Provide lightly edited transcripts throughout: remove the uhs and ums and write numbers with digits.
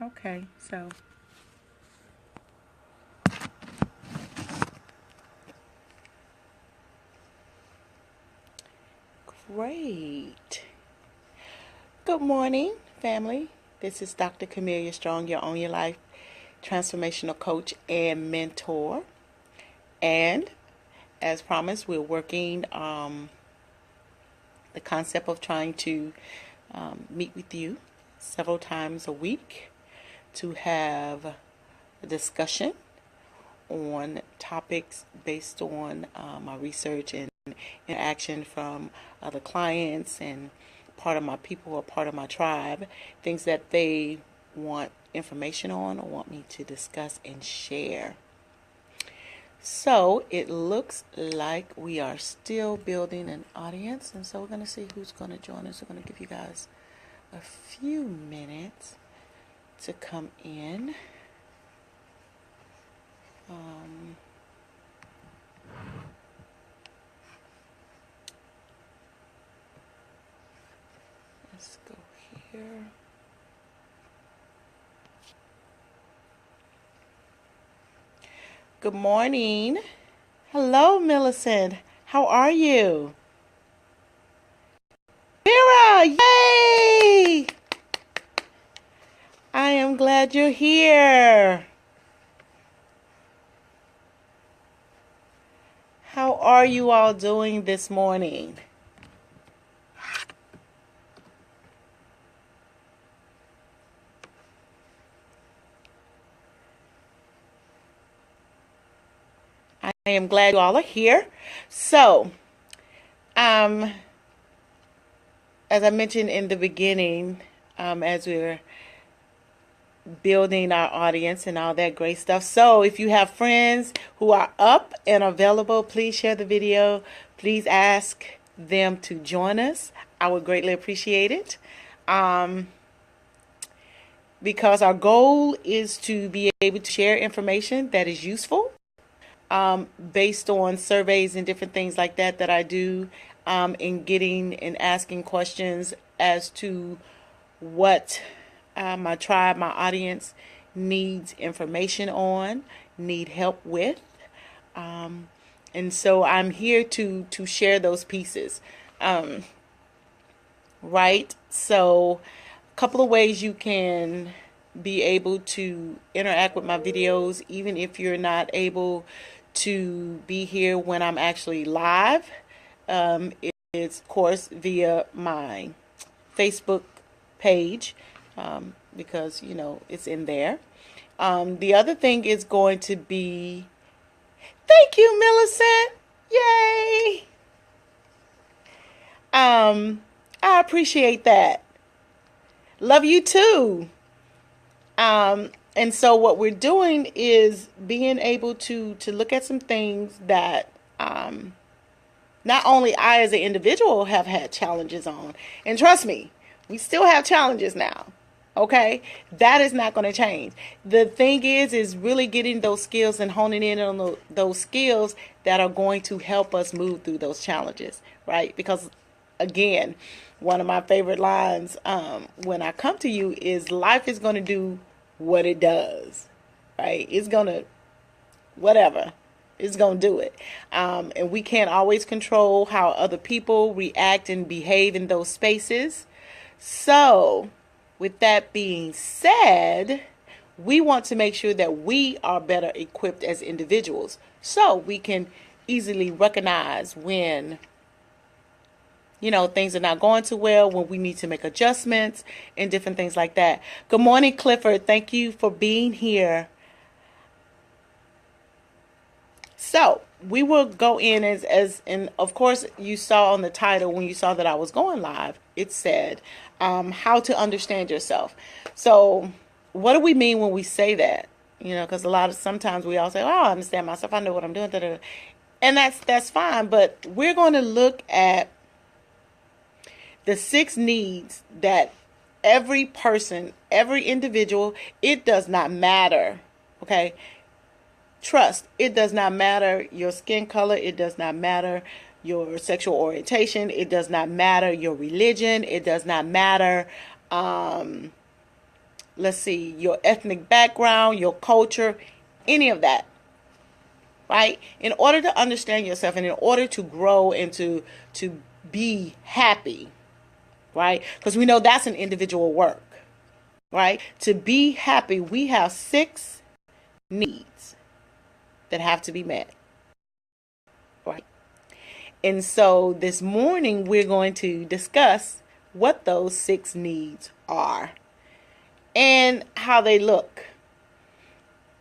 Okay, so great. Good morning, family. This is Dr. Camelia Strong, your Own Your Life transformational coach and mentor. And as promised, we're working the concept of trying to meet with you several times a week to have a discussion on topics based on my research and interaction from other clients and part of my people or part of my tribe, things that they want information on or want me to discuss and share. So it looks like we are still building an audience, and so we're going to see who's going to join us. We're going to give you guys a few minutes to come in. Let's go here. Good morning. Hello, Millicent. How are you? Vera, yay! I am glad you're here. How are you all doing this morning? I am glad you all are here. So, as I mentioned in the beginning, as we're building our audience and all that great stuff. So if you have friends who are up and available, please share the video. Please ask them to join us. I would greatly appreciate it. Because our goal is to be able to share information that is useful based on surveys and different things like that I do in getting and asking questions as to what my tribe, my audience needs information on, need help with. And so I'm here to share those pieces. Right? So a couple of ways you can be able to interact with my videos, even if you're not able to be here when I'm actually live. It's, of course, via my Facebook page because, you know, it's in there. The other thing is going to be, thank you, Millicent. Yay. I appreciate that. Love you too. And so what we're doing is being able to look at some things that not only I as an individual have had challenges on, and trust me, we still have challenges now. Okay, that is not going to change. The thing is really getting those skills and honing in on those skills that are going to help us move through those challenges, right? Because again, one of my favorite lines when I come to you is life is going to do what it does, right? It's going to, whatever, it's going to do it. And we can't always control how other people react and behave in those spaces. So, with that being said, we want to make sure that we are better equipped as individuals so we can easily recognize when, you know, things are not going too well, when we need to make adjustments and different things like that. Good morning, Clifford. Thank you for being here. So we will go in and of course you saw on the title when you saw that I was going live, it said how to understand yourself. So what do we mean when we say that? You know, because sometimes we all say, oh, I understand myself. I know what I'm doing. Da, da, da. And that's fine. But we're going to look at the 6 needs that every person, every individual, it does not matter. Okay. Trust, it does not matter your skin color. It does not matter your sexual orientation. It does not matter your religion. It does not matter let's see, your ethnic background, your culture, any of that, right? In order to understand yourself and in order to grow and to be happy, right? Because we know that's an individual work, right? To be happy, we have 6 needs that have to be met, right? And so this morning we're going to discuss what those 6 needs are and how they look.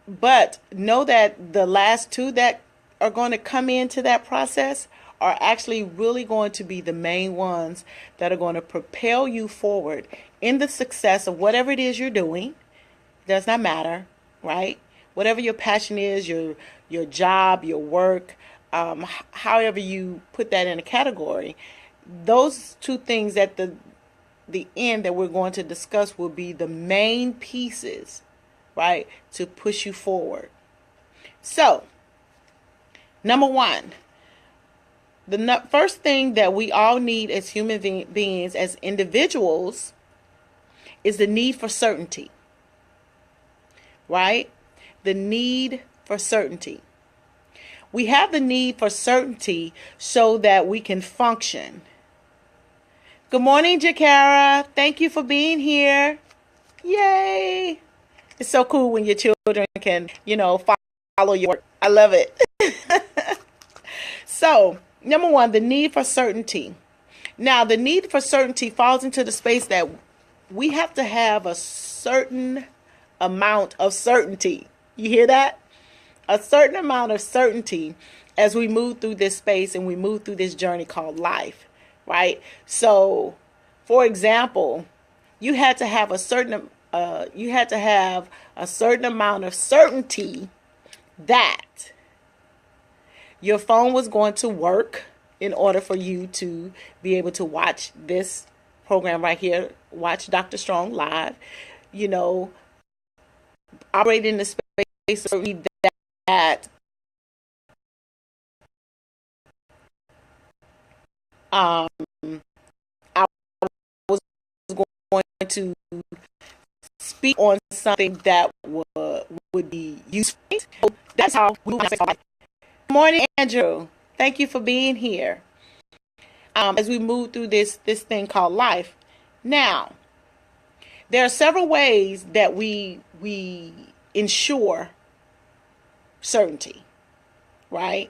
But know that the last 2 that are going to come into that process are actually really going to be the main ones that are going to propel you forward in the success of whatever it is you're doing. It does not matter, right? Whatever your passion is, your job, your work, however you put that in a category, those 2 things at the end that we're going to discuss will be the main pieces, right, to push you forward. So, number 1, the first thing that we all need as human beings, as individuals, is the need for certainty, right? The need for certainty. We have the need for certainty so that we can function. Good morning, Jakara. Thank you for being here. Yay. It's so cool when your children can, follow your work. I love it. So, number 1, the need for certainty. Now, the need for certainty falls into the space that we have to have a certain amount of certainty. You hear that? A certain amount of certainty as we move through this space and we move through this journey called life, right? So, for example, you had to have a certain amount of certainty that your phone was going to work in order for you to be able to watch this program right here, watch Dr. Strong live, operate in the space that I was going to speak on something that would be useful. So that's how we move. Good morning, Andrew. Thank you for being here. As we move through this thing called life. Now, there are several ways that we ensure certainty, right?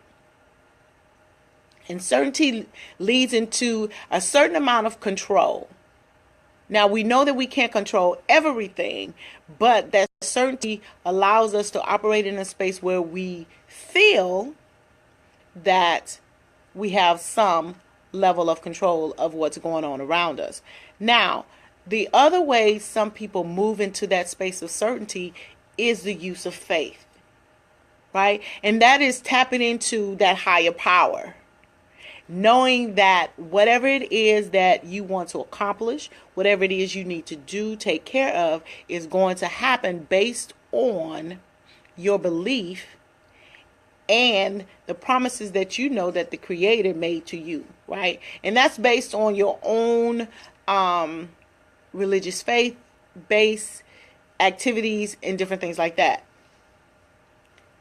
And certainty leads into a certain amount of control. Now, we know that we can't control everything, but that certainty allows us to operate in a space where we feel that we have some level of control of what's going on around us. Now, the other way some people move into that space of certainty is the use of faith, right? And that is tapping into that higher power. Knowing that whatever it is that you want to accomplish, whatever it is you need to do, take care of, is going to happen based on your belief and the promises that you know that the Creator made to you, right? And that's based on your own religious faith-based activities and different things like that.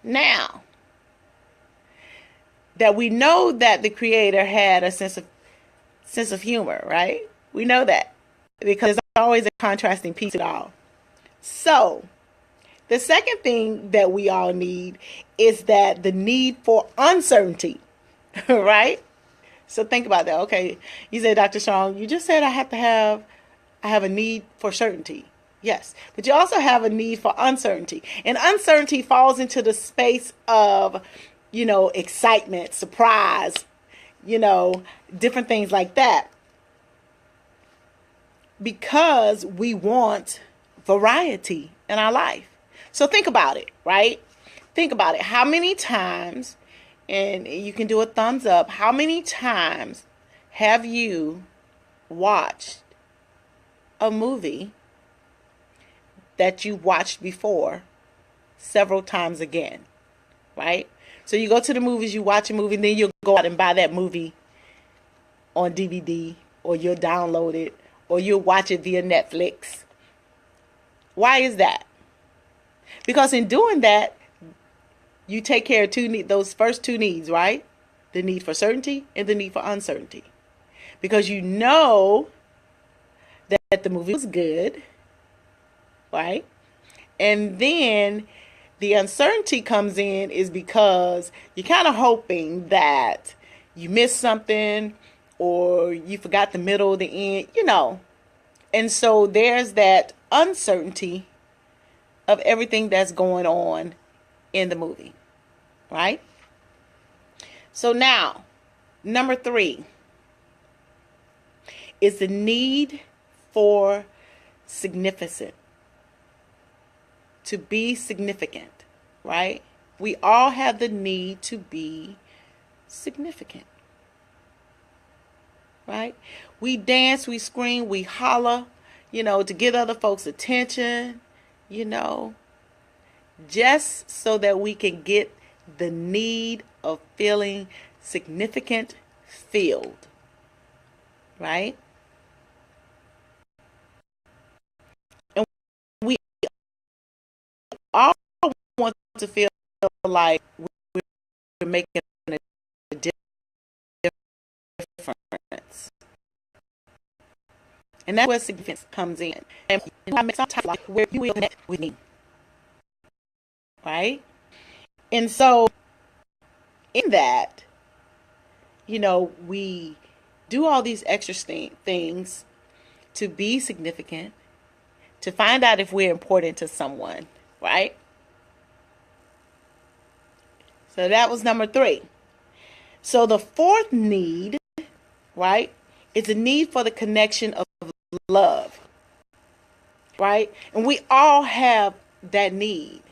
Now, that we know that the Creator had a sense of humor, right? We know that because there's always a contrasting piece to it all. So, the second thing that we all need is that the need for uncertainty, right? So think about that. Okay, you said, Dr. Strong, you just said I have a need for certainty. Yes, but you also have a need for uncertainty. And uncertainty falls into the space of, excitement, surprise, different things like that. Because we want variety in our life. So think about it, right? Think about it. How many times, and you can do a thumbs up, how many times have you watched a movie that you watched before several times again, right? So you go to the movies, you watch a movie, and then you'll go out and buy that movie on DVD, or you'll download it, or you'll watch it via Netflix. Why is that? Because in doing that, you take care of those first two needs, right? The need for certainty and the need for uncertainty. Because you know that the movie was good, right? And then the uncertainty comes in is because you're kind of hoping that you missed something or you forgot the middle, the end. And so there's that uncertainty of everything that's going on in the movie, right? So now, number 3 is the need for significance, to be significant, right? We all have the need to be significant, right? We dance, we scream, we holler, to get other folks' attention, just so that we can get the need of feeling significant filled, right? And we all want to feel like we're making a difference. And that's where significance comes in. And I make some type like where you will connect with me, right? And so in that, we do all these extra things to be significant, to find out if we're important to someone, right? So that was number 3. So the 4th need, right, is a need for the connection of love, right? And we all have that need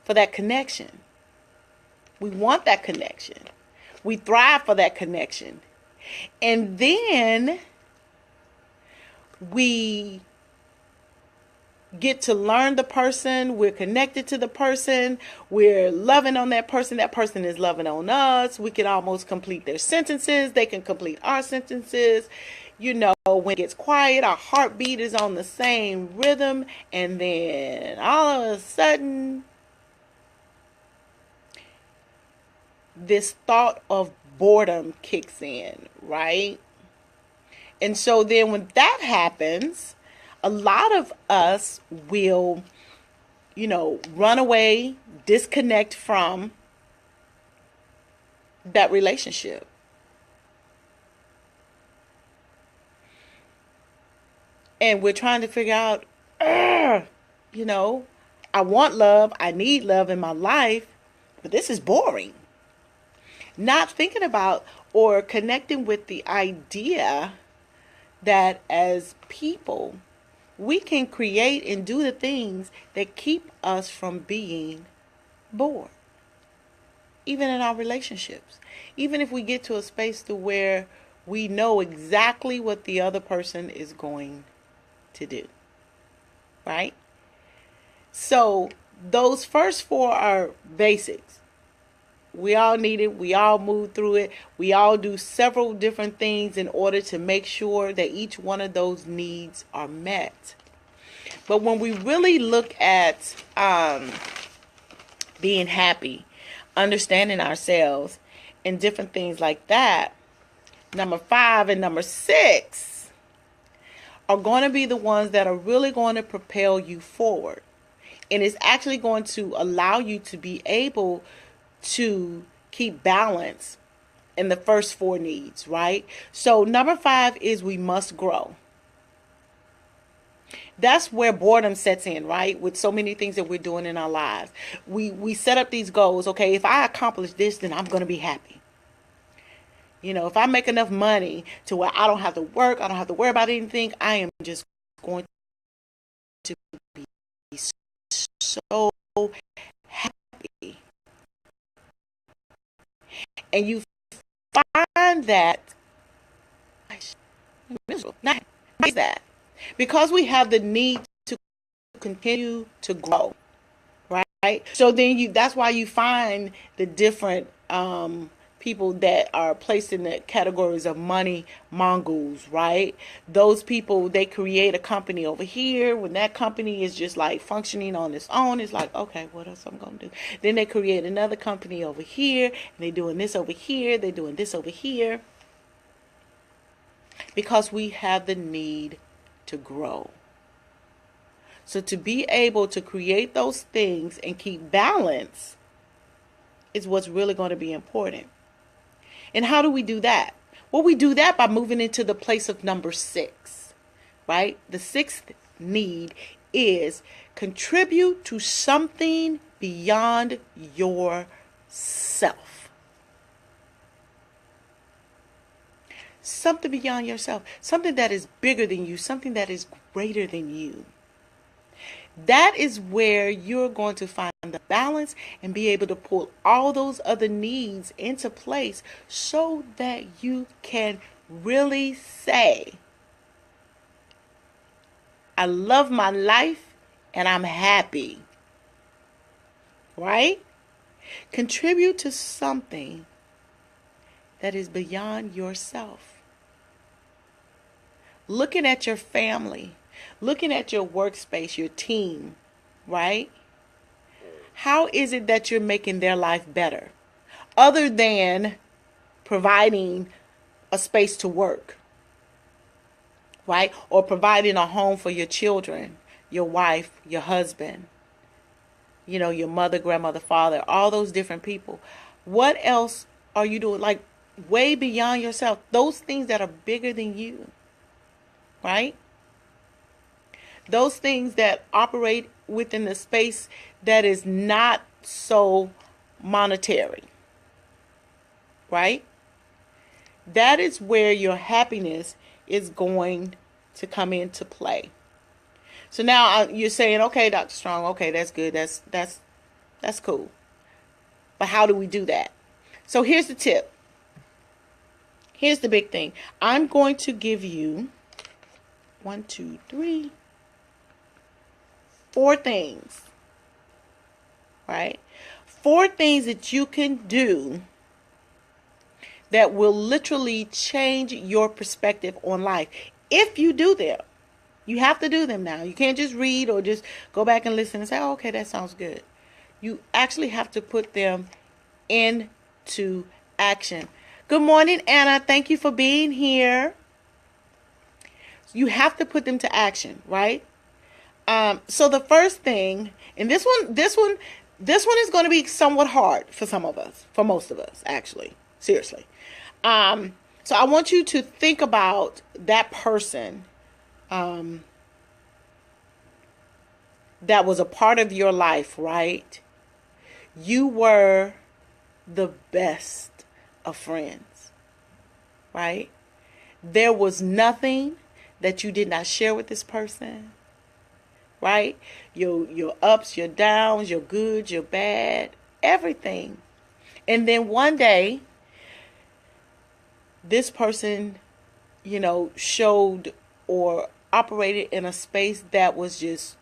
for that connection. We want that connection. We thrive for that connection. And then we get to learn the person. We're connected to the person. We're loving on that person. That person is loving on us. We can almost complete their sentences. They can complete our sentences. When it gets quiet, our heartbeat is on the same rhythm. And then all of a sudden, this thought of boredom kicks in, right? And so then when that happens, a lot of us will, run away, disconnect from that relationship. And we're trying to figure out, I want love, I need love in my life, but this is boring. Not thinking about or connecting with the idea that as people, we can create and do the things that keep us from being bored. Even in our relationships. Even if we get to a space to where we know exactly what the other person is going to do. Right? So those first 4 are basics. We all need it. We all move through it. We all do several different things in order to make sure that each one of those needs are met. But when we really look at being happy, understanding ourselves, and different things like that, number 5 and number 6 are going to be the ones that are really going to propel you forward. And it's actually going to allow you to be able to keep balance in the first 4 needs, right? So number 5 is we must grow. That's where boredom sets in, right? With so many things that we're doing in our lives. We set up these goals. Okay, if I accomplish this, then I'm going to be happy. If I make enough money to where I don't have to work, I don't have to worry about anything, I am just going to be so happy. And you find that miserable. Not that. Because we have the need to continue to grow, right? So then that's why you find the different people that are placed in the categories of money mongols, right? Those people, they create a company over here. When that company is just like functioning on its own, it's like, okay, what else I'm going to do? Then they create another company over here, and they're doing this over here, they're doing this over here. Because we have the need to grow. So to be able to create those things and keep balance is what's really going to be important. And how do we do that? Well, we do that by moving into the place of number 6, right? The 6th need is contribute to something beyond yourself. Something beyond yourself. Something that is bigger than you. Something that is greater than you. That is where you're going to find the balance and be able to pull all those other needs into place so that you can really say, I love my life and I'm happy. Right? Contribute to something that is beyond yourself. Looking at your family. Looking at your workspace, your team, right? How is it that you're making their life better? Other than providing a space to work, right? Or providing a home for your children, your wife, your husband, your mother, grandmother, father, all those different people. What else are you doing? Like way beyond yourself. Those things that are bigger than you, right? Those things that operate within the space that is not so monetary, right? That is where your happiness is going to come into play. So now you're saying, okay, Dr. Strong, okay, that's good. That's cool. But how do we do that? So here's the tip. Here's the big thing. I'm going to give you 4 things, right? 4 things that you can do that will literally change your perspective on life. If you do them, you have to do them now. You can't just read or just go back and listen and say, oh, okay, that sounds good. You actually have to put them into action. Good morning, Anna. Thank you for being here. You have to put them to action, right? So the first thing, and this one is going to be somewhat hard for some of us, for most of us, actually, seriously. So I want you to think about that person, that was a part of your life, right? You were the best of friends, right? There was nothing that you did not share with this person. Right? Your ups, your downs, your good, your bad, everything. And then one day, this person, showed or operated in a space that was just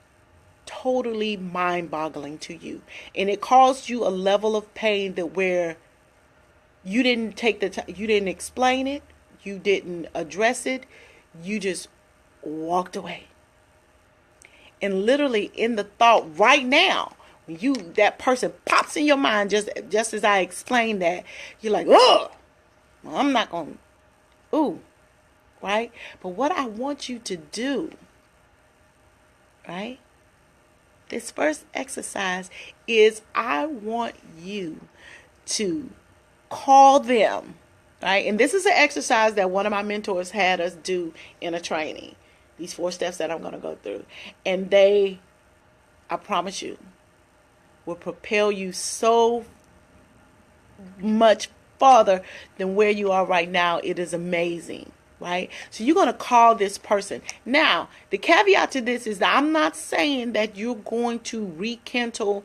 totally mind-boggling to you. And it caused you a level of pain that where you didn't take the time, you didn't explain it, you didn't address it, you just walked away. And literally in the thought right now, when that person pops in your mind, just as I explained that, you're like, oh, well, I'm not going to, ooh, right? But what I want you to do, right? This first exercise is I want you to call them, right? And this is an exercise that one of my mentors had us do in a training. These 4 steps that I'm going to go through. And they, I promise you, will propel you so much farther than where you are right now. It is amazing, right? So you're going to call this person. Now, the caveat to this is that I'm not saying that you're going to rekindle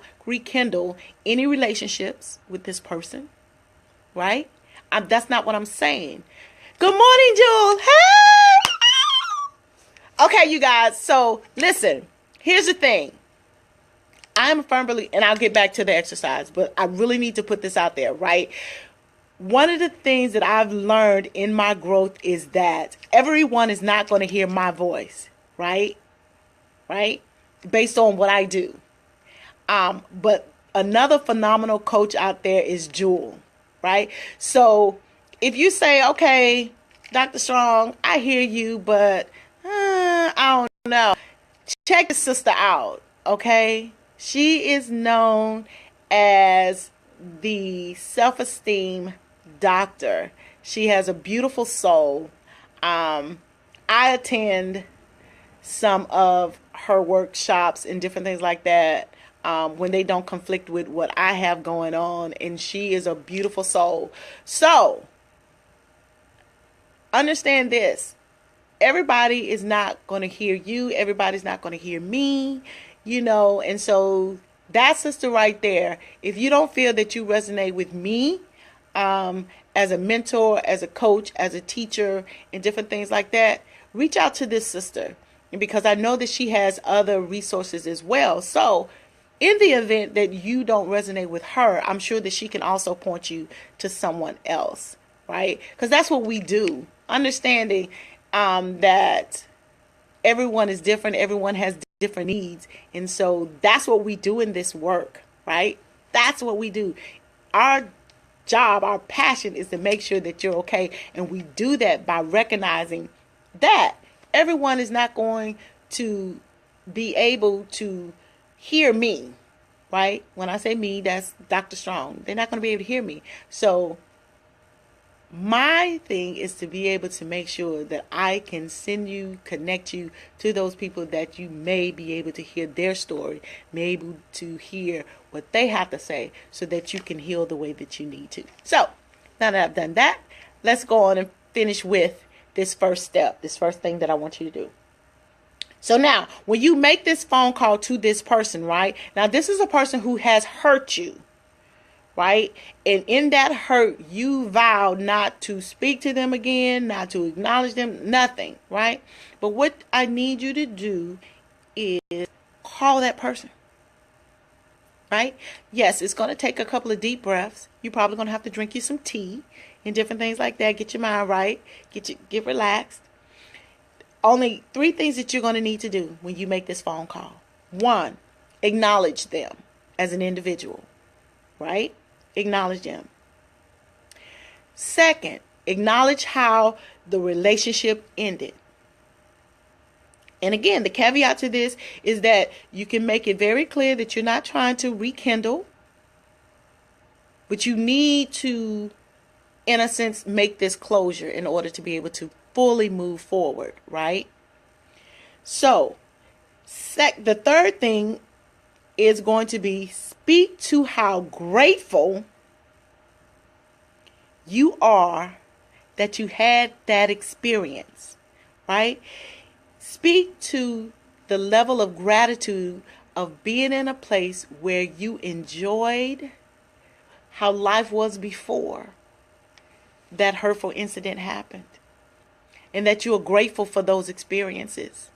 any relationships with this person, right? That's not what I'm saying. Good morning, Jules. Hey! Okay, you guys. So listen, here's the thing. I'm a firm believer, and I'll get back to the exercise, but I really need to put this out there, right? one of the things that I've learned in my growth is that everyone is not going to hear my voice, right? Right? Based on what I do. But another phenomenal coach out there is Jewel, right? So if you say, okay, Dr. Strong, I hear you, but I don't know. Check the sister out, okay? She is known as the self-esteem doctor. She has a beautiful soul. I attend some of her workshops and different things like that when they don't conflict with what I have going on. And she is a beautiful soul. So understand this. Everybody is not going to hear you. Everybody's not going to hear me, and so that sister right there, if you don't feel that you resonate with me as a mentor, as a coach, as a teacher, and different things like that, reach out to this sister. And because I know that she has other resources as well. So in the event that you don't resonate with her, I'm sure that she can also point you to someone else, right? Because that's what we do. Understanding that everyone is different, everyone has different needs, and so that's what we do in this work, right? That's what we do. Our job, our passion is to make sure that you're okay, and we do that by recognizing that everyone is not going to be able to hear me, right? When I say me, that's Dr. Strong. They're not going to be able to hear me. So my thing is to be able to make sure that I can send you, connect you to those people that you may be able to hear their story, may be able to hear what they have to say so that you can heal the way that you need to. So now that I've done that, let's go on and finish with this first step, this first thing that I want you to do. So now, when you make this phone call to this person, right? Now, this is a person who has hurt you. Right? And in that hurt, you vow not to speak to them again, not to acknowledge them, nothing, right? But what I need you to do is call that person, right? Yes, it's going to take a couple of deep breaths. You're probably going to have to drink you some tea and different things like that. Get your mind right. Get relaxed. Only 3 things that you're going to need to do when you make this phone call. 1, acknowledge them as an individual, right? Acknowledge them. 2nd, acknowledge how the relationship ended. And again, the caveat to this is that you can make it very clear that you're not trying to rekindle, but you need to, in a sense, make this closure in order to be able to fully move forward, right? So, the 3rd thing is going to be speak to how grateful you are that you had that experience, right? Speak to the level of gratitude of being in a place where you enjoyed how life was before that hurtful incident happened, and that you are grateful for those experiences.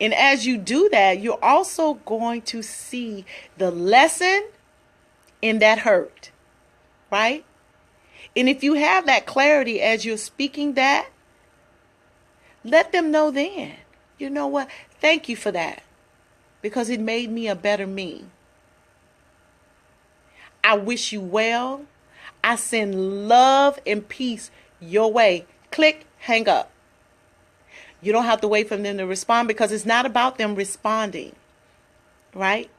And as you do that, you're also going to see the lesson in that hurt, right? And if you have that clarity as you're speaking that, let them know then, you know what? Thank you for that, because it made me a better me. I wish you well. I send love and peace your way. Click, hang up. You don't have to wait for them to respond, because it's not about them responding, right?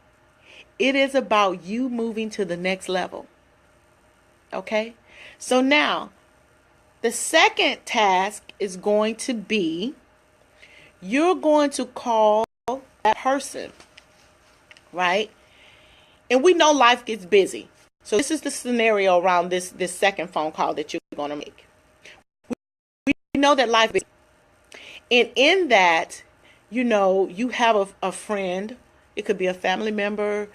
It is about you moving to the next level. Okay? So now, the second task is going to be, you're going to call that person, right? And we know life gets busy. So this is the scenario around this second phone call that you're going to make. We know that life is busy. And in that, you have a friend. It could be a family member.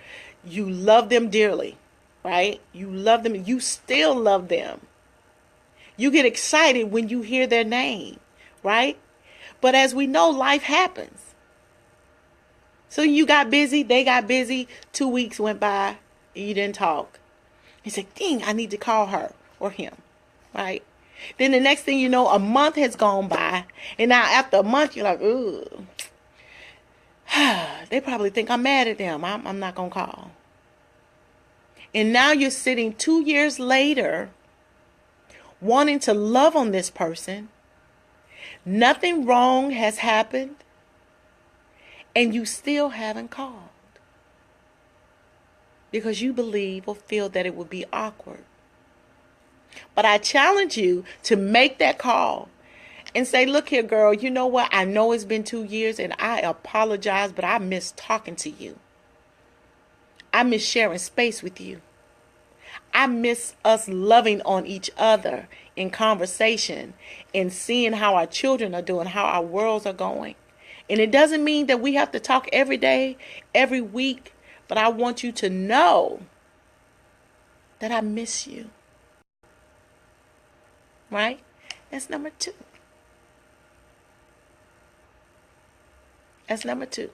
You love them dearly, right? You love them. You still love them. You get excited when you hear their name, right? But as we know, life happens. So you got busy. They got busy. 2 weeks went by and you didn't talk. You say, dang, I need to call her or him, right? Then the next thing you know, a month has gone by. And now after a month, you're like, ooh, they probably think I'm mad at them. I'm not going to call. And now you're sitting 2 years later wanting to love on this person. Nothing wrong has happened. And you still haven't called. Because you believe or feel that it would be awkward. But I challenge you to make that call and say, look here, girl, you know what? I know it's been 2 years and I apologize, but I miss talking to you. I miss sharing space with you. I miss us loving on each other in conversation and seeing how our children are doing, how our worlds are going. And it doesn't mean that we have to talk every day, every week, but I want you to know that I miss you. Right? That's number 2. That's number 2.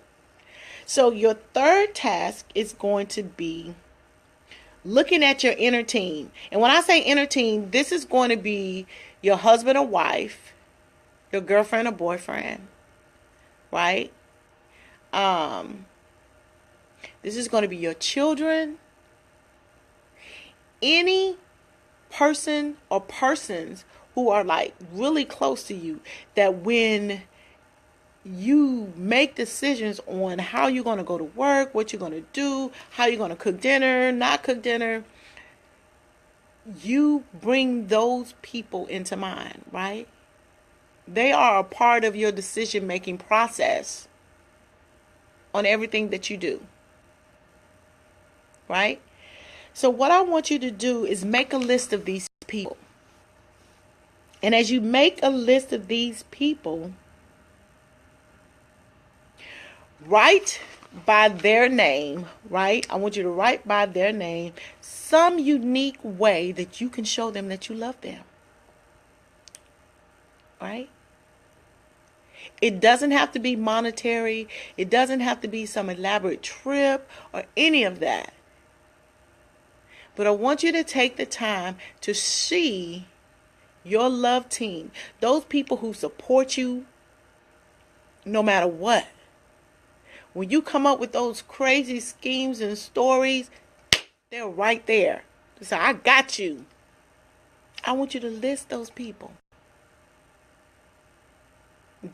So your third task is going to be looking at your inner team. And when I say inner team, this is going to be your husband or wife, your girlfriend or boyfriend, right? This is going to be your children, any person or persons who are like really close to you, that when you make decisions on how you're going to go to work, what you're going to do, how you're going to cook dinner, not cook dinner, you bring those people into mind, right? They are a part of your decision-making process on everything that you do, right? So what I want you to do is make a list of these people. And as you make a list of these people, write by their name, right? I want you to write by their name some unique way that you can show them that you love them, right? It doesn't have to be monetary. It doesn't have to be some elaborate trip or any of that. But I want you to take the time to see your love team, those people who support you no matter what. When you come up with those crazy schemes and stories, they're right there. So I got you. I want you to list those people.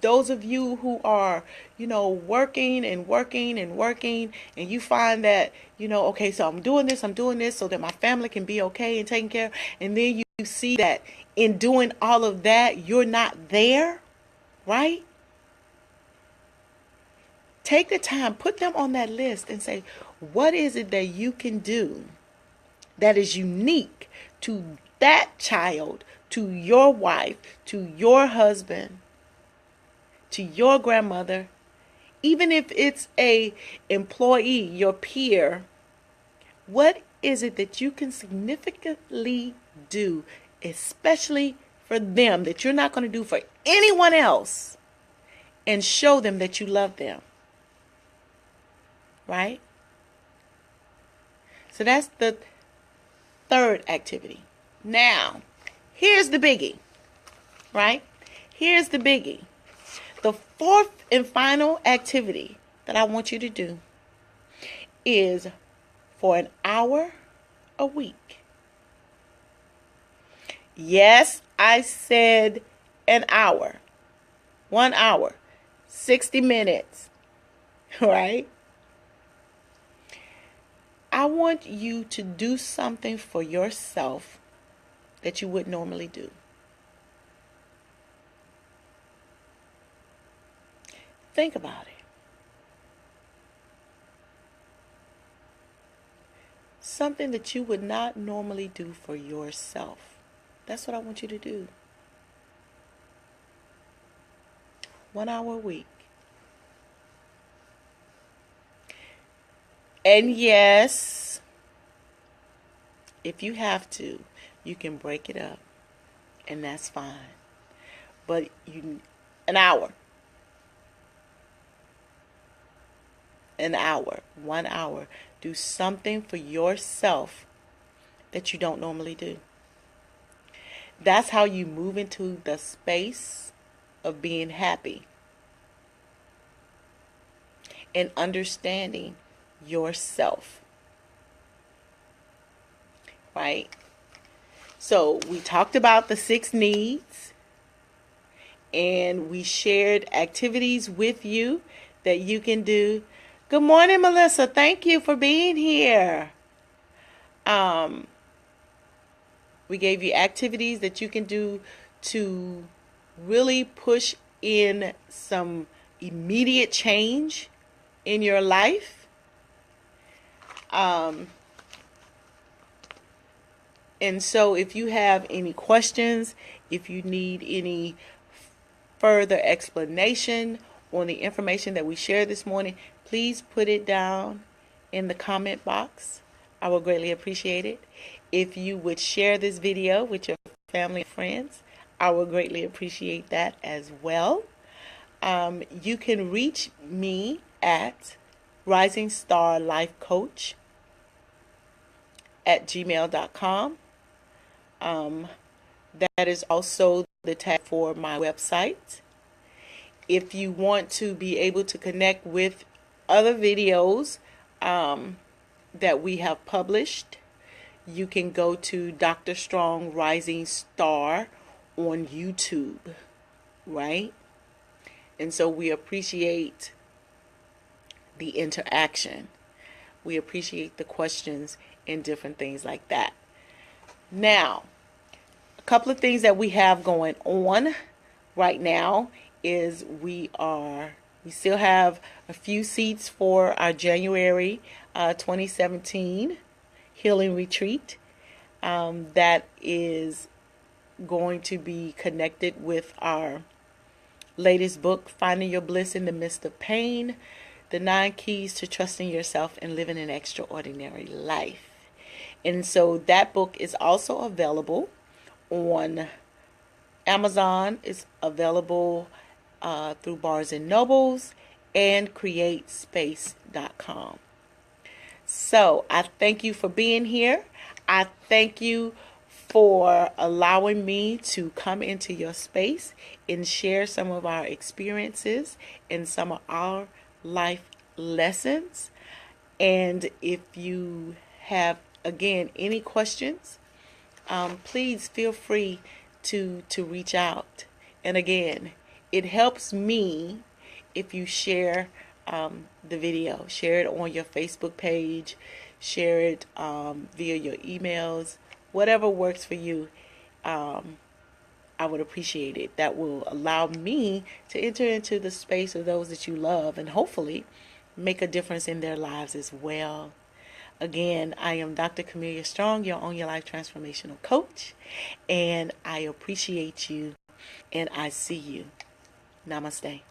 Those of you who are, working and working and working, and you find that, okay, so I'm doing this so that my family can be okay and taken care of. And then you see that in doing all of that, you're not there, right? Take the time, put them on that list and say, what is it that you can do that is unique to that child, to your wife, to your husband, to your grandmother, even if it's a employee, your peer? What is it that you can significantly do, especially for them, that you're not going to do for anyone else, and show them that you love them? Right? So that's the third activity. Now, here's the biggie. Right? Here's the biggie. The fourth and final activity that I want you to do is for an hour a week. Yes, I said an hour. 1 hour. 60 minutes. Right? I want you to do something for yourself that you wouldn't normally do. Think about it. Something that you would not normally do for yourself. That's what I want you to do. 1 hour a week. And yes, if you have to, you can break it up, and that's fine. But an hour. 1 hour. Do something for yourself that you don't normally do. That's how you move into the space of being happy and understanding yourself, right? So we talked about the 6 needs, and we shared activities with you that you can do. Good morning, Melissa. Thank you for being here. We gave you activities that you can do to really push in some immediate change in your life. And so if you have any questions, if you need any further explanation on the information that we shared this morning, please put it down in the comment box. I will greatly appreciate it. If you would share this video with your family and friends, I will greatly appreciate that as well. You can reach me at risingstarlifecoach@gmail.com. That is also the tag for my website. If you want to be able to connect with other videos that we have published, you can go to Dr. Strong Rising Star on YouTube, right? And so we appreciate the interaction. We appreciate the questions and different things like that. Now, a couple of things that we have going on right now is we still have a few seats for our January 2017 healing retreat that is going to be connected with our latest book, Finding Your Bliss in the Midst of Pain, The 9 Keys to Trusting Yourself and Living an Extraordinary Life. And so that book is also available on Amazon. It's available through Barnes and Nobles and CreateSpace.com. So I thank you for being here. I thank you for allowing me to come into your space and share some of our experiences and some of our life lessons. And if you have, again, any questions, please feel free to reach out. And again, it helps me if you share the video. Share it on your Facebook page. Share it via your emails. Whatever works for you, I would appreciate it. That will allow me to enter into the space of those that you love and hopefully make a difference in their lives as well. Again, I am Dr. Camelia Strong, your Own Your Life Transformational Coach, and I appreciate you, and I see you. Namaste.